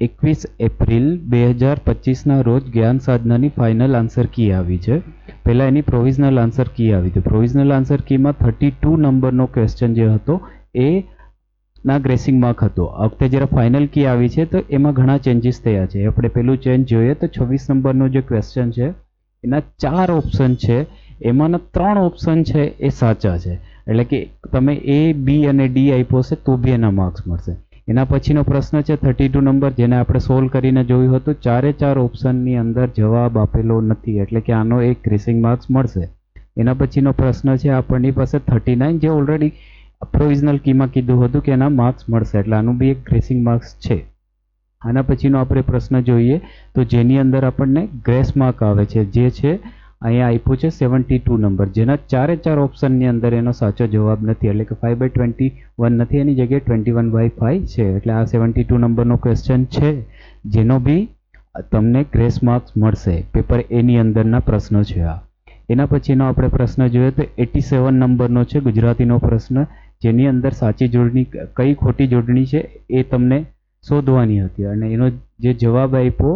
21 April 2025ના રોજ જ્ઞાન સાધનાની final answer key આવી છે. પહેલાં એની પ્રોવિઝનલ આન્સર કી આવી હતી. પ્રોવિઝનલ આન્સર કીમાં 32 નંબરનો ક્વેશ્ચન જે હતો એ ના ગ્રેસિંગ માર્ક હતો. આ વખતે જ્યારે ફાઇનલ કી આવી છે તો એમાં ઘણા ચેન્જીસ થયા છે. આપણે પેલું ચેન્જ જોઈએ તો 26 નંબરનો જે ક્વેશ્ચન છે એના 4 ઓપ્શન છે, એમાંના 3 ઓપ્શન છે એ સાચા છે. એટલે કે તમે એ, બી અને ડી આપ્યો છે તો બી એના માર્ક્સ મળશે. એના પછીનો પ્રશ્ન છે 32 નંબર, જેને આપણે સોલ્વ કરીને જોયું હતું. 4 ઓપ્શનની અંદર જવાબ આપેલો નથી, એટલે કે આનો એક ગ્રેસિંગ માર્ક્સ મળશે. એના પછીનો પ્રશ્ન છે આપણી પાસે 39, જે ઓલરેડી પ્રોવિઝનલ કીમાં કીધું હતું કે એના માર્ક્સ મળશે, એટલે આનું બી એક ગ્રેસિંગ માર્ક્સ છે. આના પછીનો આપણે પ્રશ્ન જોઈએ તો જેની અંદર આપણને ગ્રેસ માર્ક આવે છે, જે છે અહીંયા આપ્યું છે 72 નંબર, જેના 4 ઓપ્શનની અંદર એનો સાચો જવાબ નથી, એટલે કે 5/21 નથી, એની જગ્યાએ 21/5 છે. એટલે આ 72 નંબરનો ક્વેશ્ચન છે, જેનો બી તમને ગ્રેસ માર્ક્સ મળશે. પેપર એની અંદરના પ્રશ્નો છે આ. એના પછીનો આપણે પ્રશ્ન જોઈએ તો 87 નંબરનો છે ગુજરાતીનો પ્રશ્ન, જેની અંદર સાચી જોડણી કઈ ખોટી જોડણી છે એ તમને શોધવાની હતી, અને એનો જે જવાબ આપ્યો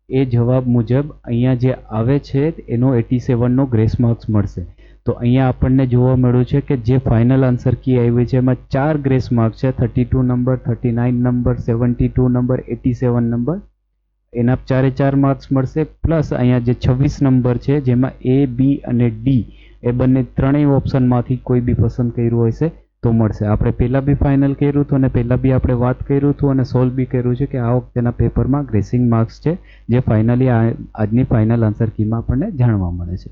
એ જવાબ મુજબ અહીંયા જે આવે છે એનો 87નો ગ્રેસ માર્ક્સ મળશે. તો અહીંયા આપણને જોવા મળ્યું છે કે જે ફાઇનલ આન્સર કી આવી છે એમાં 4 ગ્રેસ માર્ક છે, 32 નંબર, 39 નંબર, 72 નંબર, 87 નંબર. એના 4 માર્ક્સ મળશે. પ્લસ અહીંયા જે 26 નંબર છે જેમાં એ, બી અને ડી એ બંને ત્રણેય ઓપ્શનમાંથી કોઈ બી પસંદ કર્યું હશે તો મળશે. આપણે પહેલાં બી ફાઇનલ કર્યું હતું અને પહેલાં બી આપણે વાત કર્યું હતું અને સોલ્વ બી કર્યું છે કે આ વખતેના પેપરમાં ગ્રેસિંગ માર્ક્સ છે, જે ફાઇનલી આજની ફાઇનલ આન્સર કીમાં આપણને જાણવા મળે છે.